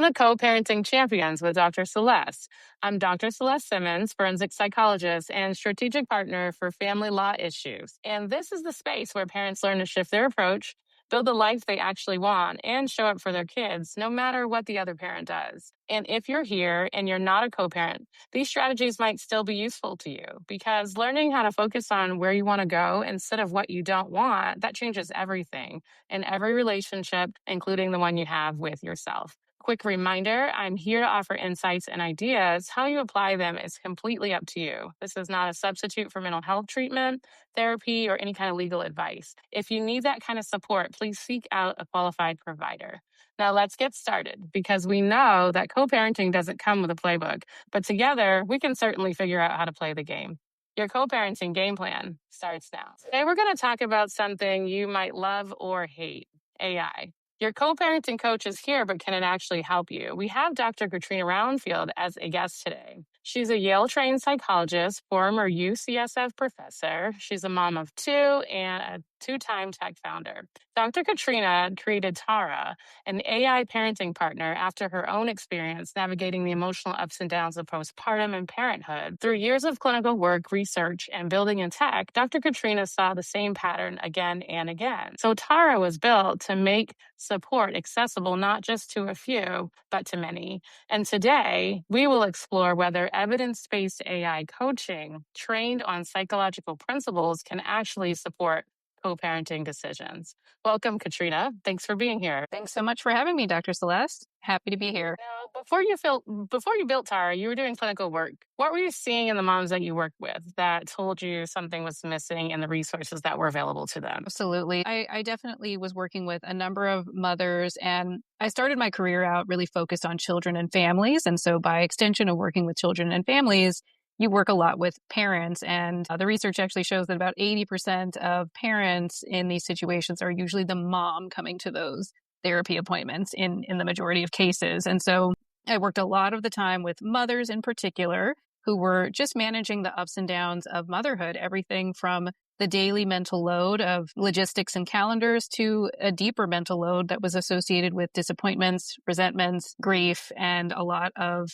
to Co-Parenting Champions with Dr. Celeste. I'm Dr. Celeste Simmons, forensic psychologist and strategic partner for family law issues. And this is the space where parents learn to shift their approach, build the life they actually want, and show up for their kids, no matter what the other parent does. And if you're here and you're not a co-parent, these strategies might still be useful to you because learning how to focus on where you want to go instead of what you don't want, that changes everything in every relationship, including the one you have with yourself. Quick reminder, I'm here to offer insights and ideas. How you apply them is completely up to you. This is not a substitute for mental health treatment, therapy, or any kind of legal advice. If you need that kind of support, please seek out a qualified provider. Now let's get started because we know that co-parenting doesn't come with a playbook, but together we can certainly figure out how to play the game. Your co-parenting game plan starts now. Today we're going to talk about something you might love or hate, AI. Your co-parenting coach is here, but can it actually help you? We have Dr. Katrina Roundfield as a guest today. She's a Yale-trained psychologist, former UCSF professor. She's a mom of two and a two-time tech founder. Dr. Katrina created Tara, an AI parenting partner, after her own experience navigating the emotional ups and downs of postpartum and parenthood. Through years of clinical work, research, and building in tech, Dr. Katrina saw the same pattern again and again. So Tara was built to make support accessible not just to a few, but to many. And today, we will explore whether evidence-based AI coaching trained on psychological principles can actually support co-parenting decisions. Welcome, Katrina. Thanks for being here. Thanks so much for having me, Dr. Celeste. Happy to be here. Now, before you built Tara, you were doing clinical work. What were you seeing in the moms that you worked with that told you something was missing in the resources that were available to them? Absolutely. I definitely was working with a number of mothers, and I started my career out really focused on children and families. And so by extension of working with children and families, you work a lot with parents, and the research actually shows that about 80% of parents in these situations are usually the mom coming to those therapy appointments in the majority of cases. And so I worked a lot of the time with mothers in particular who were just managing the ups and downs of motherhood, everything from the daily mental load of logistics and calendars to a deeper mental load that was associated with disappointments, resentments, grief, and a lot of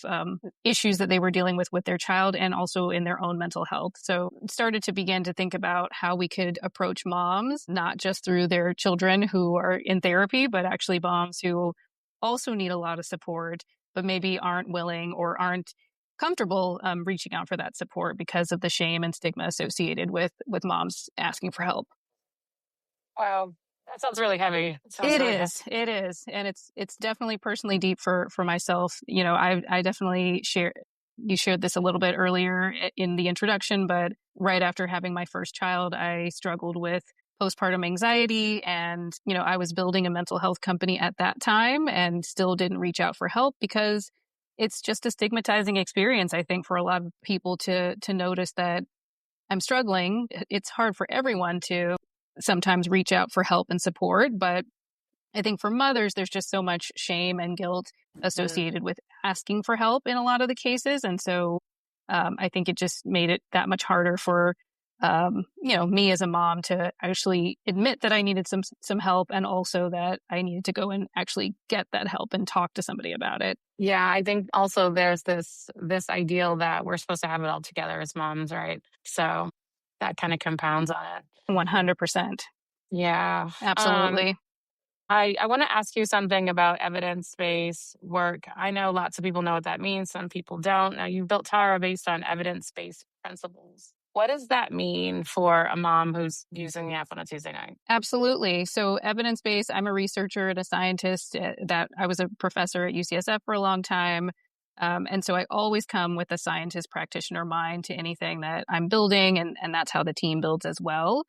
issues that they were dealing with their child and also in their own mental health. So started to begin to think about how we could approach moms, not just through their children who are in therapy, but actually moms who also need a lot of support, but maybe aren't willing or aren't comfortable reaching out for that support because of the shame and stigma associated with moms asking for help. Wow, that sounds really heavy. It is. And it's definitely personally deep for myself. You know, I definitely you shared this a little bit earlier in the introduction, but right after having my first child, I struggled with postpartum anxiety. And, you know, I was building a mental health company at that time and still didn't reach out for help because it's just a stigmatizing experience, I think, for a lot of people to notice that I'm struggling. It's hard for everyone to sometimes reach out for help and support. But I think for mothers, there's just so much shame and guilt associated with asking for help in a lot of the cases. And so I think it just made it that much harder for me as a mom to actually admit that I needed some help, and also that I needed to go and actually get that help and talk to somebody about it. Yeah, I think also there's this ideal that we're supposed to have it all together as moms, right? So that kind of compounds on it. 100%. Yeah, Absolutely. I want to ask you something about evidence-based work. I know lots of people know what that means. Some people don't. Now, you built Tara based on evidence-based principles. What does that mean for a mom who's using the app on a Tuesday night? Absolutely. So evidence-based, I'm a researcher and a scientist that I was a professor at UCSF for a long time. And so I always come with a scientist practitioner mind to anything that I'm building. And that's how the team builds as well.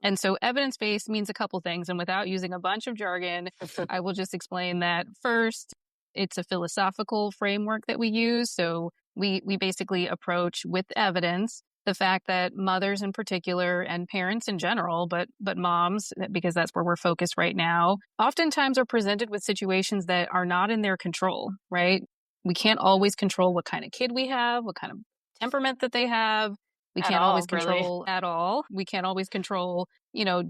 And so evidence-based means a couple things. And without using a bunch of jargon, I will just explain that first, it's a philosophical framework that we use. So we basically approach with evidence the fact that mothers in particular and parents in general, but moms, because that's where we're focused right now, oftentimes are presented with situations that are not in their control, right? We can't always control what kind of kid we have, what kind of temperament that they have. We can't always control at all. We can't always control,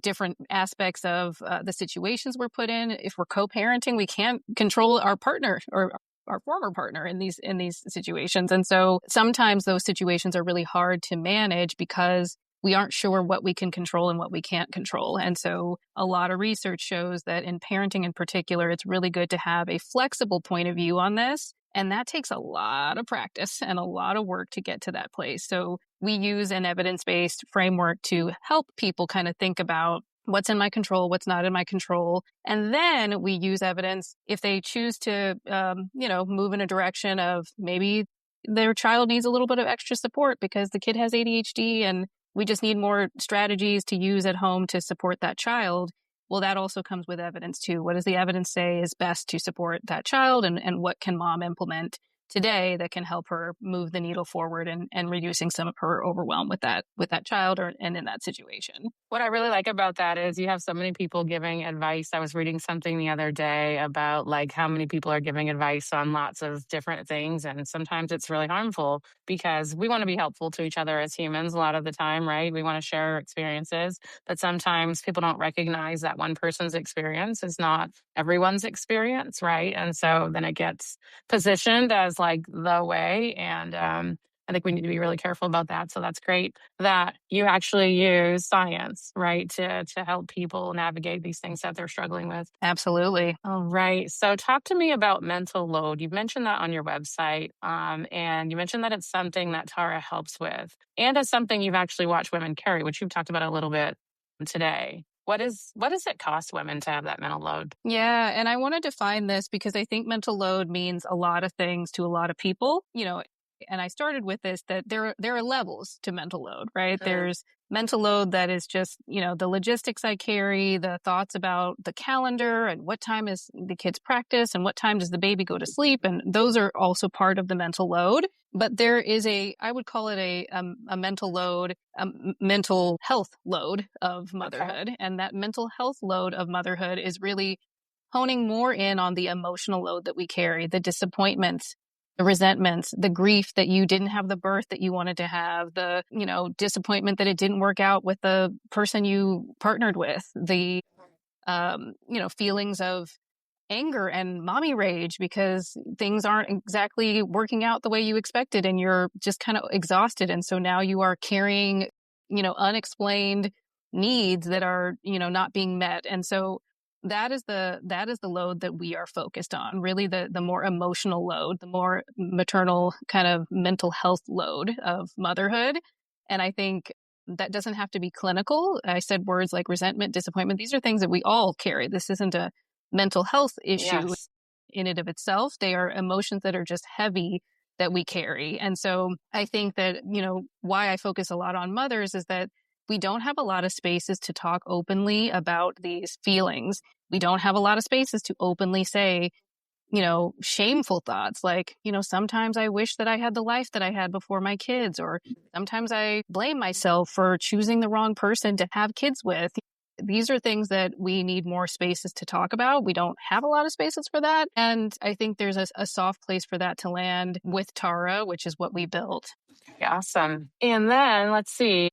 different aspects of the situations we're put in. If we're co-parenting, we can't control our partner or our former partner in these situations. And so sometimes those situations are really hard to manage because we aren't sure what we can control and what we can't control. And so a lot of research shows that in parenting in particular, it's really good to have a flexible point of view on this. And that takes a lot of practice and a lot of work to get to that place. So we use an evidence-based framework to help people kind of think about what's in my control, what's not in my control. And then we use evidence if they choose to, move in a direction of maybe their child needs a little bit of extra support because the kid has ADHD and we just need more strategies to use at home to support that child. Well, that also comes with evidence too. What does the evidence say is best to support that child, and what can mom implement today that can help her move the needle forward and reducing some of her overwhelm with that child and in that situation. What I really like about that is you have so many people giving advice. I was reading something the other day about like how many people are giving advice on lots of different things. And sometimes it's really harmful because we want to be helpful to each other as humans a lot of the time, right? We want to share our experiences, but sometimes people don't recognize that one person's experience is not everyone's experience, right? And so then it gets positioned as like the way. And I think we need to be really careful about that. So that's great that you actually use science, right, to help people navigate these things that they're struggling with. Absolutely. All right. So talk to me about mental load. You've mentioned that on your website, and you mentioned that it's something that Tara helps with, and it's something you've actually watched women carry, which you've talked about a little bit today. What does it cost women to have that mental load? Yeah, and I want to define this because I think mental load means a lot of things to a lot of people, and I started with this that there are levels to mental load, right? There's mental load that is just, the logistics I carry, the thoughts about the calendar and what time is the kids' practice and what time does the baby go to sleep, and those are also part of the mental load. But there is I would call it a mental load, mental health load of motherhood. Okay. And that mental health load of motherhood is really honing more in on the emotional load that we carry, the disappointments, the resentments, the grief that you didn't have the birth that you wanted to have, the, disappointment that it didn't work out with the person you partnered with, the, feelings of anger and mommy rage because things aren't exactly working out the way you expected and you're just kind of exhausted. And so now you are carrying, unexplained needs that are, not being met. And so that is the load that we are focused on, really the more emotional load, the more maternal kind of mental health load of motherhood. And I think that doesn't have to be clinical. I said words like resentment, disappointment. These are things that we all carry. This isn't a mental health issue Yes. in and of itself. They are emotions that are just heavy that we carry. And so I think that, why I focus a lot on mothers is that we don't have a lot of spaces to talk openly about these feelings. We don't have a lot of spaces to openly say, shameful thoughts like, sometimes I wish that I had the life that I had before my kids, or sometimes I blame myself for choosing the wrong person to have kids with. These are things that we need more spaces to talk about. We don't have a lot of spaces for that. And I think there's a soft place for that to land with Tara, which is what we built. Awesome. And then let's see.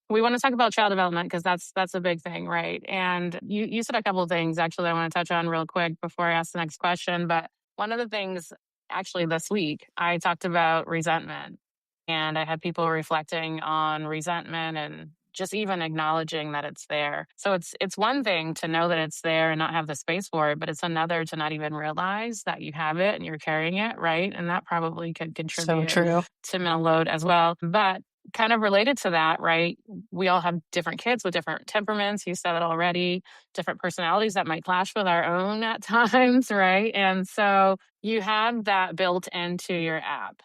We want to talk about child development because that's a big thing, right? And you said a couple of things actually I want to touch on real quick before I ask the next question. But one of the things actually this week I talked about resentment, and I had people reflecting on resentment and just even acknowledging that it's there. So it's one thing to know that it's there and not have the space for it, but it's another to not even realize that you have it and you're carrying it, right? And that probably could So contribute true. to mental load as well. But kind of related to that, right? We all have different kids with different temperaments. You said it already, different personalities that might clash with our own at times, right? And so you have that built into your app.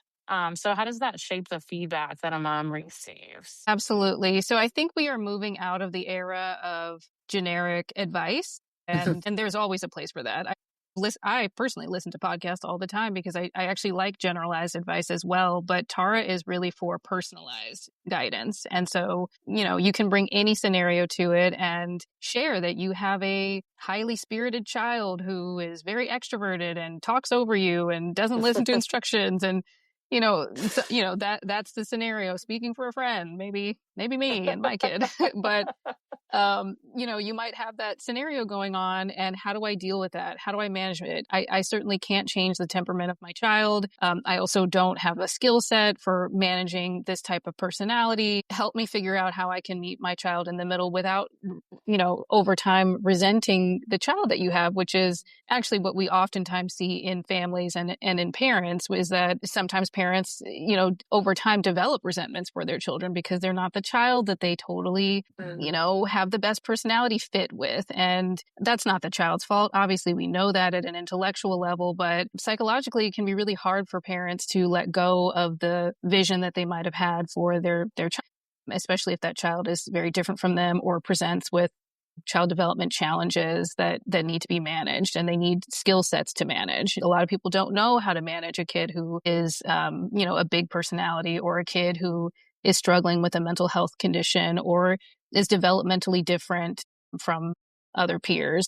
So how does that shape the feedback that a mom receives? Absolutely. So I think we are moving out of the era of generic advice, and there's always a place for that. I personally listen to podcasts all the time because I actually like generalized advice as well, but Tara is really for personalized guidance. And so, you can bring any scenario to it and share that you have a highly spirited child who is very extroverted and talks over you and doesn't listen to instructions, and that's the scenario. Speaking for a friend, maybe maybe me and my kid. But you might have that scenario going on, and how do I deal with that? How do I manage it? I certainly can't change the temperament of my child. I also don't have a skill set for managing this type of personality. Help me figure out how I can meet my child in the middle without, over time resenting the child that you have, which is actually what we oftentimes see in families and in parents, is that sometimes parents, over time develop resentments for their children because they're not the child that they totally have the best personality fit with. And that's not the child's fault. Obviously, we know that at an intellectual level, but psychologically, it can be really hard for parents to let go of the vision that they might have had for their child, especially if that child is very different from them or presents with child development challenges that need to be managed, and they need skill sets to manage. A lot of people don't know how to manage a kid who is, a big personality, or a kid who is struggling with a mental health condition or is developmentally different from other peers.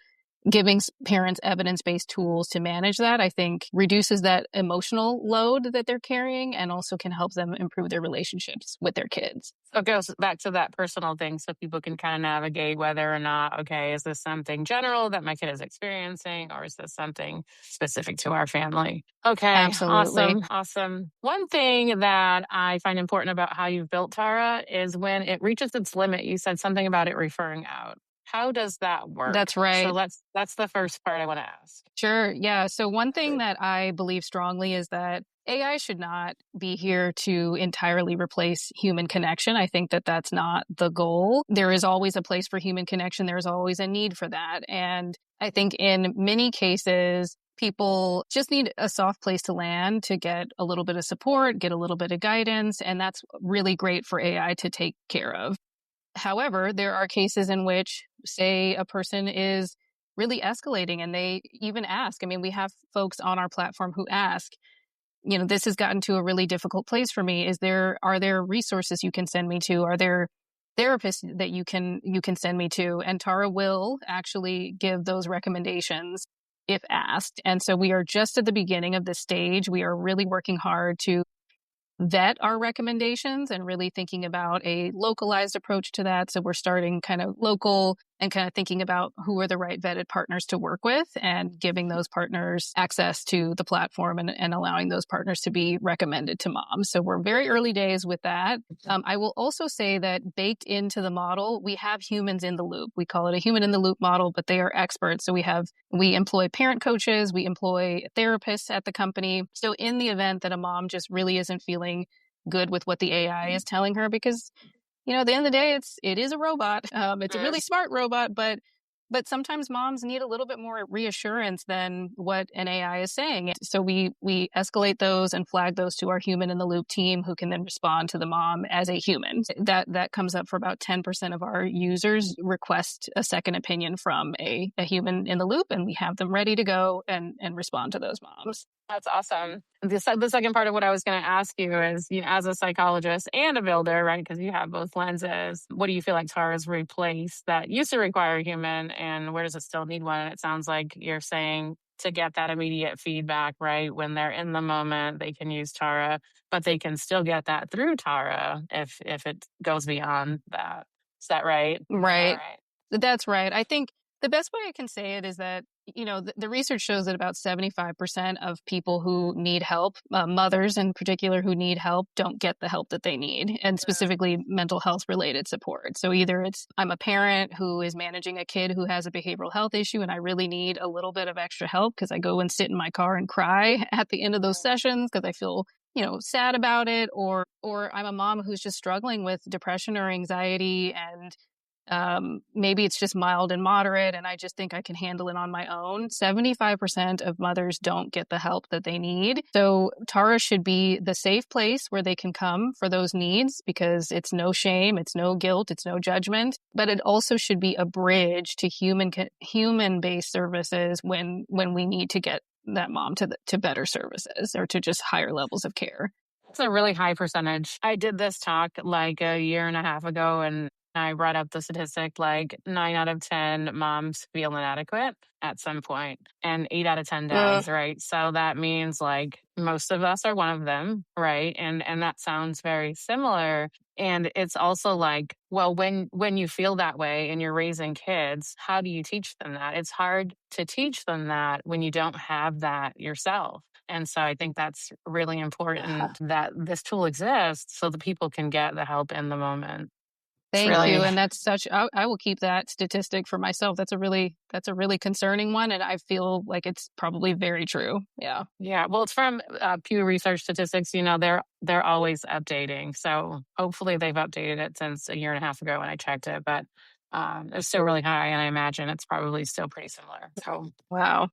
Giving parents evidence-based tools to manage that, I think, reduces that emotional load that they're carrying and also can help them improve their relationships with their kids. So it goes back to that personal thing so people can kind of navigate whether or not, okay, is this something general that my kid is experiencing, or is this something specific to our family? Okay, Absolutely. awesome. One thing that I find important about how you've built Tara is when it reaches its limit, you said something about it referring out. How does that work? That's right. So that's the first part I want to ask. Sure. Yeah. So one thing that I believe strongly is that AI should not be here to entirely replace human connection. I think that that's not the goal. There is always a place for human connection. There's always a need for that. And I think in many cases, people just need a soft place to land to get a little bit of support, get a little bit of guidance. And that's really great for AI to take care of. However, there are cases in which, say, a person is really escalating and they even ask. I mean, we have folks on our platform who ask, this has gotten to a really difficult place for me. Are there resources you can send me to? Are there therapists that you can send me to? And Tara will actually give those recommendations if asked. And so we are just at the beginning of this stage. We are really working hard to vet our recommendations and really thinking about a localized approach to that. So we're starting kind of local and kind of thinking about who are the right vetted partners to work with and giving those partners access to the platform and allowing those partners to be recommended to moms. So we're very early days with that. I will also say that baked into the model, we have humans in the loop. We call it a human in the loop model, but they are experts. So we employ parent coaches, we employ therapists at the company. So in the event that a mom just really isn't feeling good with what the AI is telling her, because at the end of the day, it is a robot. It's a really smart robot, but sometimes moms need a little bit more reassurance than what an AI is saying. So we escalate those and flag those to our human in the loop team, who can then respond to the mom as a human. That comes up for about 10% of our users request a second opinion from a human in the loop, and we have them ready to go and respond to those moms. That's awesome. The second part of what I was going to ask you is, as a psychologist and a builder, right? Because you have both lenses. What do you feel like Tara's replaced that used to require a human, and where does it still need one? And it sounds like you're saying to get that immediate feedback, right? When they're in the moment, they can use Tara, but they can still get that through Tara if it goes beyond that. Is that right? Right. All right. That's right. I think the best way I can say it is that, the research shows that about 75% of people who need help, mothers in particular who need help, don't get the help that they need, and specifically mental health related support. So either I'm a parent who is managing a kid who has a behavioral health issue and I really need a little bit of extra help because I go and sit in my car and cry at the end of those sessions because I feel sad about it, or I'm a mom who's just struggling with depression or anxiety, and maybe it's just mild and moderate, and I just think I can handle it on my own. 75% of mothers don't get the help that they need. So Tara should be the safe place where they can come for those needs, because it's no shame, it's no guilt, it's no judgment. But it also should be a bridge to human-based services when we need to get that mom to better services or to just higher levels of care. It's a really high percentage. I did this talk like a year and a half ago, and I brought up the statistic like 9 out of 10 moms feel inadequate at some point, and 8 out of 10 Ugh. dads, right? So that means like most of us are one of them, right? And that sounds very similar. And it's also like, well, when you feel that way and you're raising kids, how do you teach them that? It's hard to teach them that when you don't have that yourself. And so I think that's really important that this tool exists so that people can get the help in the moment. It's Thank you. really, And that's I will keep that statistic for myself. That's a really concerning one. And I feel like it's probably very true. Yeah. yeah. Well, it's from Pew Research statistics. You know, they're always updating. So hopefully they've updated it since a year and a half ago when I checked it. But it's still really high, and I imagine it's probably still pretty similar. So Wow.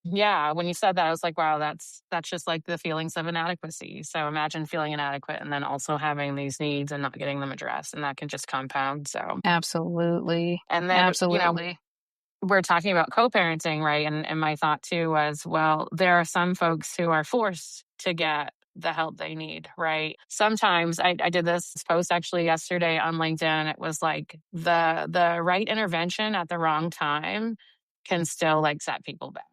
yeah, when you said that, I was like, wow, that's just like the feelings of inadequacy. So imagine feeling inadequate and then also having these needs and not getting them addressed, and that can just compound. So, Absolutely. and then, Absolutely. we're talking about co-parenting, right? And my thought too was, well, there are some folks who are forced to get the help they need, right? Sometimes I did this post actually yesterday on LinkedIn. It was like the right intervention at the wrong time can still like set people back,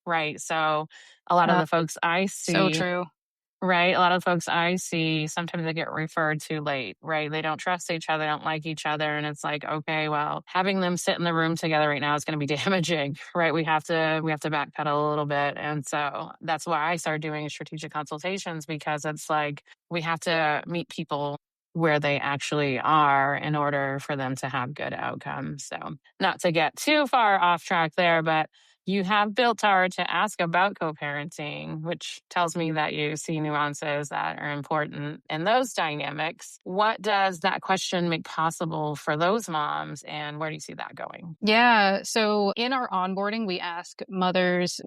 right? So a lot of Uh, the folks I so see, true. right? A lot of the folks I see, sometimes they get referred too late, right? They don't trust each other, don't like each other. And it's like, okay, well, having them sit in the room together right now is going to be damaging, right? We have to backpedal a little bit. And so that's why I started doing strategic consultations, because it's like we have to meet people where they actually are in order for them to have good outcomes. So not to get too far off track there, but you have built Tara to ask about co-parenting, which tells me that you see nuances that are important in those dynamics. What does that question make possible for those moms, and where do you see that going? Yeah. So in our onboarding, we ask mothers,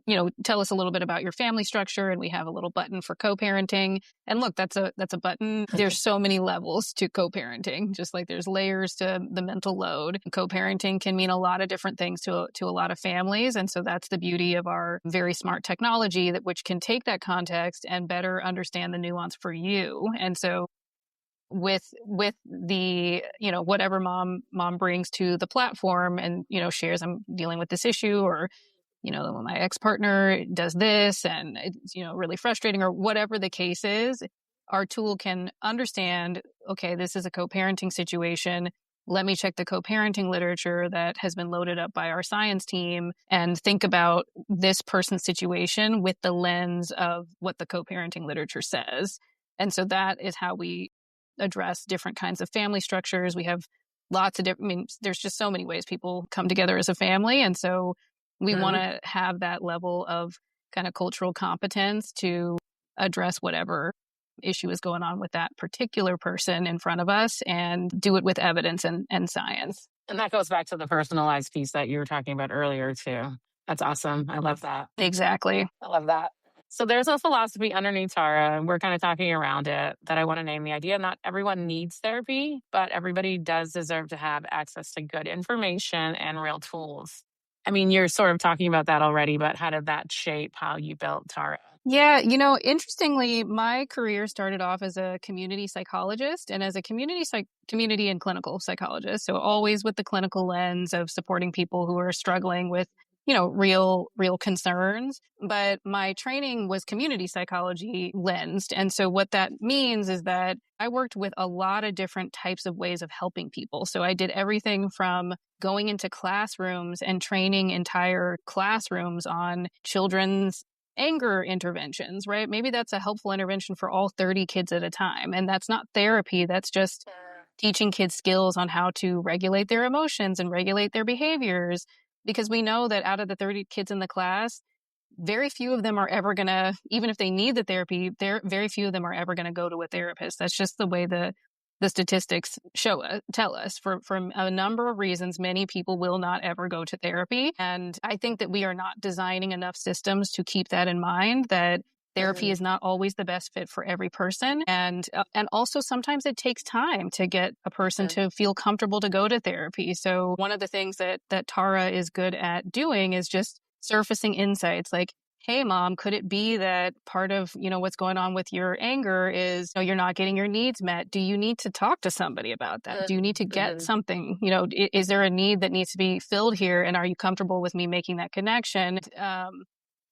tell us a little bit about your family structure, and we have a little button for co-parenting. And look, that's a button. There's so many levels to co-parenting, just like there's layers to the mental load. Co-parenting can mean a lot of different things to a lot of families. And so that's the beauty of our very smart technology, that which can take that context and better understand the nuance for you. And so with the whatever mom brings to the platform, and shares, I'm dealing with this issue, or my ex-partner does this and it's really frustrating, or whatever the case is, our tool can understand, okay, this is a co-parenting situation. Let me check the co-parenting literature that has been loaded up by our science team and think about this person's situation with the lens of what the co-parenting literature says. And so that is how we address different kinds of family structures. We have lots of different, there's just so many ways people come together as a family. And so we want to have that level of kind of cultural competence to address whatever issue is going on with that particular person in front of us, and do it with evidence and science. And that goes back to the personalized piece that you were talking about earlier, too. That's awesome. I love that. Exactly. I love that. So there's a philosophy underneath Tara, and we're kind of talking around it, that I want to name the idea. Not everyone needs therapy, but everybody does deserve to have access to good information and real tools. I mean, you're sort of talking about that already, but how did that shape how you built Tara? Yeah, interestingly, my career started off as a community psychologist and as a community and clinical psychologist. So always with the clinical lens of supporting people who are struggling with, real concerns. But my training was community psychology lensed. And so what that means is that I worked with a lot of different types of ways of helping people. So I did everything from going into classrooms and training entire classrooms on children's anger interventions, right? Maybe that's a helpful intervention for all 30 kids at a time. And that's not therapy. That's just teaching kids skills on how to regulate their emotions and regulate their behaviors. Because we know that out of the 30 kids in the class, very few of them are ever going to, even if they need the therapy, very few of them are ever going to go to a therapist. That's just the way the statistics tell us. For a number of reasons, many people will not ever go to therapy. And I think that we are not designing enough systems to keep that in mind, that therapy is not always the best fit for every person. And also sometimes it takes time to get a person to feel comfortable to go to therapy. So one of the things that Tara is good at doing is just surfacing insights like, hey mom, could it be that part of, what's going on with your anger is, you're not getting your needs met? Do you need to talk to somebody about that? Do you need to get Mhm. something, is there a need that needs to be filled here? And are you comfortable with me making that connection?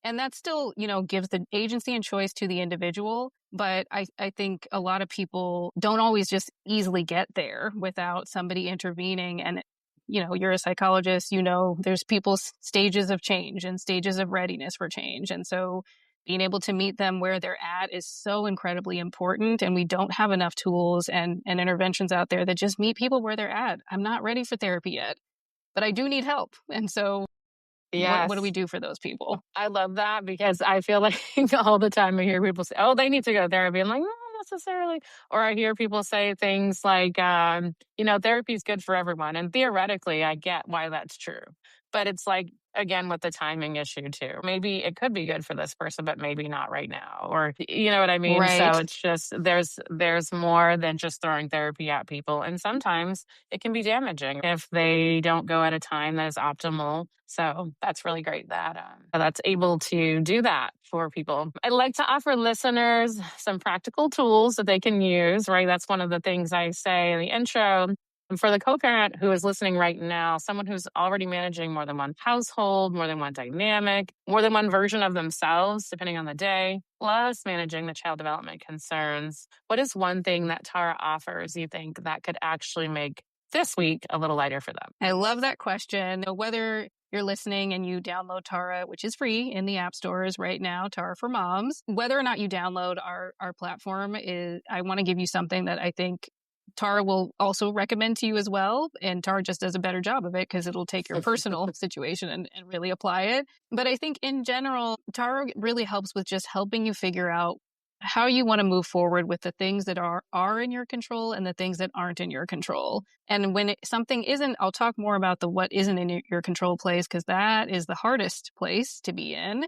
And that still, gives the agency and choice to the individual. But I think a lot of people don't always just easily get there without somebody intervening. And you're a psychologist, there's people's stages of change and stages of readiness for change. And so being able to meet them where they're at is so incredibly important. And we don't have enough tools and interventions out there that just meet people where they're at. I'm not ready for therapy yet, but I do need help. And so what do we Yes. do for those people? I love that because I feel like all the time I hear people say, "Oh, they need to go to therapy." I'm like, "Not necessarily." Or I hear people say things like, "Therapy is good for everyone," and theoretically, I get why that's true. But it's like again with the timing issue too. Maybe it could be good for this person, but maybe not right now. Or you know what I mean? So Right. it's just there's more than just throwing therapy at people, and sometimes it can be damaging if they don't go at a time that is optimal. So that's really great that that's able to do that for people. I'd like to offer listeners some practical tools that they can use, right? That's one of the things I say in the intro. And for the co parent who is listening right now, someone who's already managing more than one household, more than one dynamic, more than one version of themselves, depending on the day, plus managing the child development concerns, what is one thing that Tara offers you think that could actually make this week a little lighter for them? I love that question. Whether you're listening and you download Tara, which is free in the app stores right now, Tara for Moms, whether or not you download our platform, is I want to give you something that I think Tara will also recommend to you as well. And Tara just does a better job of it because it'll take your personal situation and really apply it. But I think in general, Tara really helps with just helping you figure out how you want to move forward with the things that are in your control and the things that aren't in your control. And when something isn't, I'll talk more about the what isn't in your control place, because that is the hardest place to be in.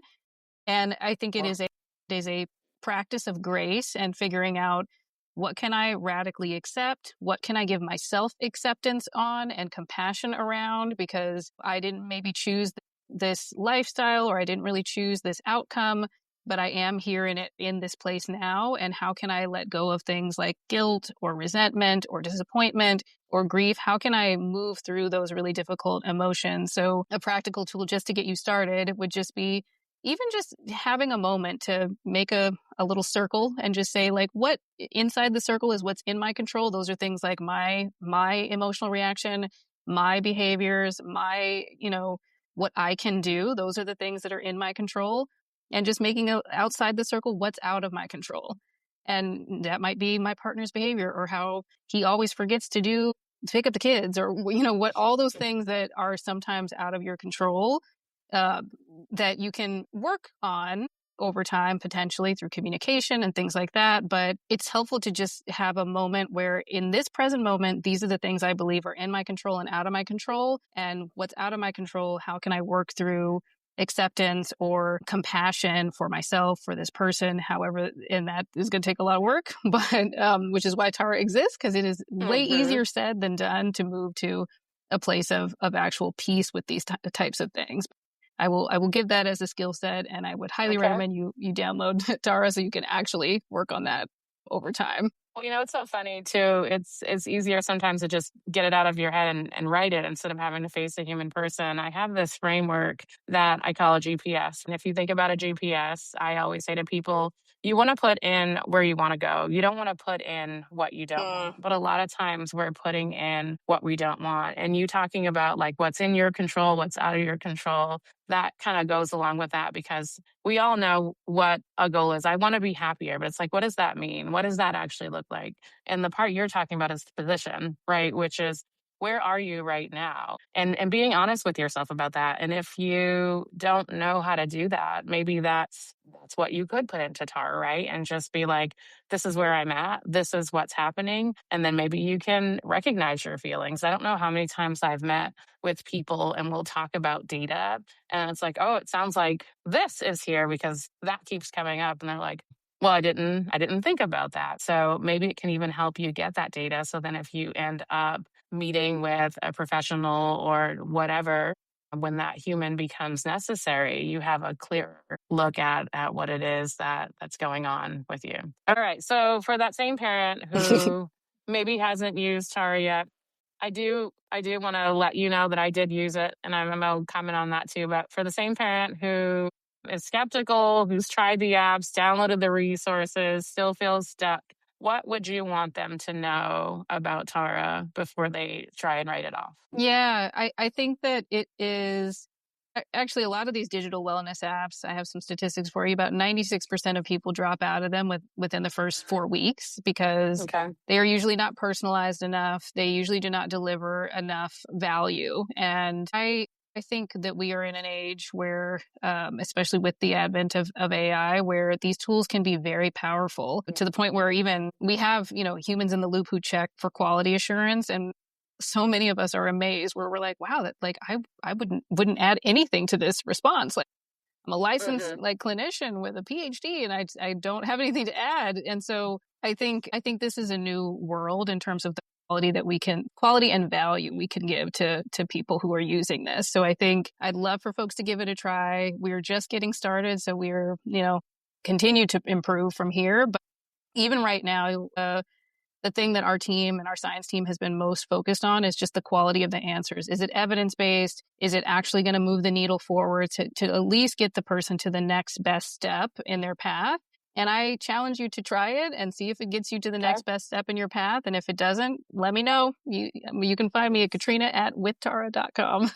And I think it is a practice of grace and figuring out what can I radically accept? What can I give myself acceptance on and compassion around? Because I didn't maybe choose this lifestyle, or I didn't really choose this outcome, but I am here in this place now. And how can I let go of things like guilt or resentment or disappointment or grief? How can I move through those really difficult emotions? So a practical tool just to get you started would just be even just having a moment to make a little circle and just say, like, what inside the circle is what's in my control. Those are things like my emotional reaction, my behaviors, my, what I can do. Those are the things that are in my control. And just making outside the circle what's out of my control. And that might be my partner's behavior, or how he always forgets to pick up the kids, or, what all those things that are sometimes out of your control, uh, that you can work on over time, potentially through communication and things like that. But it's helpful to just have a moment where, in this present moment, these are the things I believe are in my control and out of my control. And what's out of my control, how can I work through acceptance or compassion for myself, for this person, however, and that is going to take a lot of work, but which is why Tara exists, because it is way Hmm. easier said than done to move to a place of actual peace with these types of things. I will give that as a skill set, and I would highly Okay. recommend you download Tara so you can actually work on that over time. Well, it's so funny too. It's easier sometimes to just get it out of your head and write it instead of having to face a human person. I have this framework that I call a GPS. And if you think about a GPS, I always say to people, you want to put in where you want to go. You don't want to put in what you don't want. But a lot of times we're putting in what we don't want. And you talking about like what's in your control, what's out of your control, that kind of goes along with that because we all know what a goal is. I want to be happier, but it's like, what does that mean? What does that actually look like? And the part you're talking about is the position, right? Which is where are you right now? And being honest with yourself about that. And if you don't know how to do that, maybe that's what you could put into TAR, right? And just be like, this is where I'm at. This is what's happening. And then maybe you can recognize your feelings. I don't know how many times I've met with people and we'll talk about data and it's like, oh, it sounds like this is here because that keeps coming up. And they're like, well, I didn't think about that. So maybe it can even help you get that data. So then if you end up meeting with a professional or whatever, when that human becomes necessary, you have a clearer look at what it is that's going on with you. All right. So for that same parent who maybe hasn't used Tara yet, I do want to let you know that I did use it, and I'm going to comment on that too. But for the same parent who is skeptical, who's tried the apps, downloaded the resources, still feels stuck, what would you want them to know about Tara before they try and write it off? Yeah, I think that it is actually a lot of these digital wellness apps. I have some statistics for you. About 96% of people drop out of them within the first 4 weeks because Okay. they are usually not personalized enough. They usually do not deliver enough value. And I think that we are in an age where, especially with the advent of AI, where these tools can be very powerful to the point where even we have, humans in the loop who check for quality assurance. And so many of us are amazed where we're like, wow, that like I wouldn't add anything to this response. Like I'm a licensed like clinician with a PhD and I don't have anything to add. And so I think this is a new world in terms of the quality and value we can give to people who are using this. So I think I'd love for folks to give it a try. We're just getting started. So we're, continue to improve from here. But even right now, the thing that our team and our science team has been most focused on is just the quality of the answers. Is it evidence-based? Is it actually going to move the needle forward to at least get the person to the next best step in their path? And I challenge you to try it and see if it gets you to the next best step in your path. And if it doesn't, let me know. You can find me at katrina@withtara.com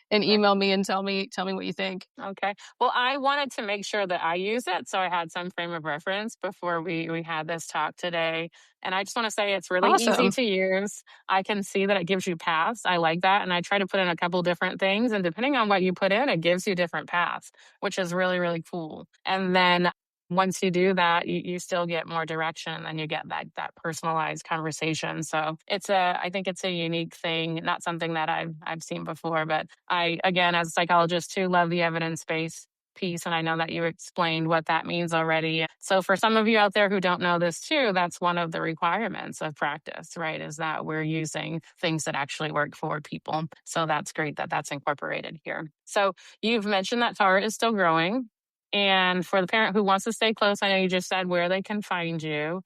and email me and tell me what you think. Okay. Well, I wanted to make sure that I use it, so I had some frame of reference before we had this talk today. And I just want to say it's really easy Awesome. to use. I can see that it gives you paths. I like that. And I try to put in a couple different things. And depending on what you put in, it gives you different paths, which is really, really cool. And then once you do that, you still get more direction and you get that personalized conversation. So I think it's a unique thing, not something that I've seen before. But I, again, as a psychologist too, love the evidence-based piece. And I know that you explained what that means already. So for some of you out there who don't know this too, that's one of the requirements of practice, right? Is that we're using things that actually work for people. So that's great that that's incorporated here. So you've mentioned that Tara is still growing. And for the parent who wants to stay close, I know you just said where they can find you.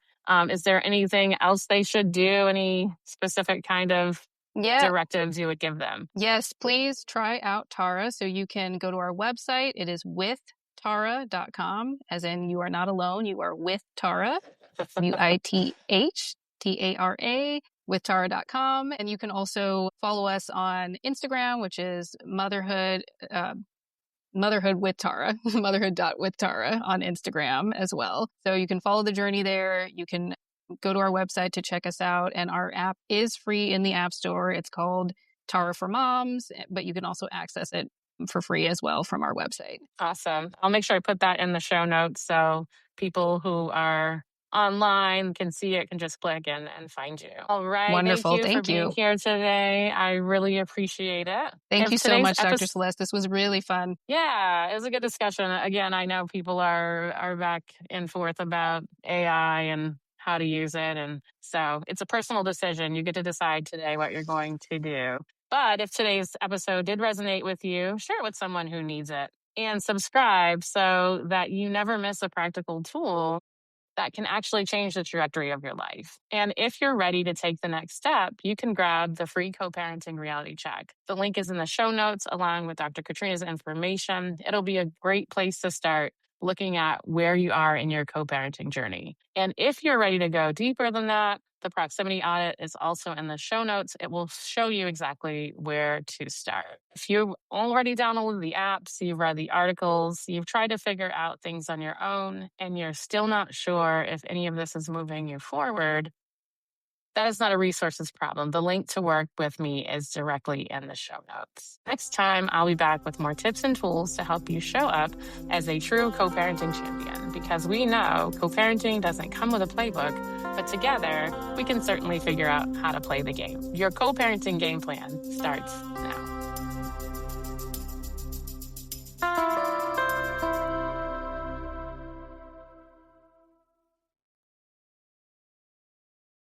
Is there anything else they should do? Any specific kind of directives you would give them? Yes, please try out Tara. So you can go to our website. It is withtara.com, as in you are not alone. You are with Tara, WITHTARA, withtara.com. And you can also follow us on Instagram, which is motherhood with Tara, motherhood.withtara on Instagram as well. So you can follow the journey there. You can go to our website to check us out. And our app is free in the App Store. It's called Tara for Moms, but you can also access it for free as well from our website. Awesome. I'll make sure I put that in the show notes so people who are online can see it, can just click and find you. All right. Wonderful. Thank you for being here today. I really appreciate it. Thank you so much, Dr. Celeste. This was really fun. Yeah, it was a good discussion. Again, I know people are back and forth about AI and how to use it. And so it's a personal decision. You get to decide today what you're going to do. But if today's episode did resonate with you, share it with someone who needs it and subscribe so that you never miss a practical tool that can actually change the trajectory of your life. And if you're ready to take the next step, you can grab the free co-parenting reality check. The link is in the show notes along with Dr. Katrina's information. It'll be a great place to start looking at where you are in your co-parenting journey. And if you're ready to go deeper than that, the proximity audit is also in the show notes. It will show you exactly where to start. If you've already downloaded the apps, you've read the articles, you've tried to figure out things on your own, and you're still not sure if any of this is moving you forward, that is not a resources problem. The link to work with me is directly in the show notes. Next time, I'll be back with more tips and tools to help you show up as a true co-parenting champion, because we know co-parenting doesn't come with a playbook, but together we can certainly figure out how to play the game. Your co-parenting game plan starts now.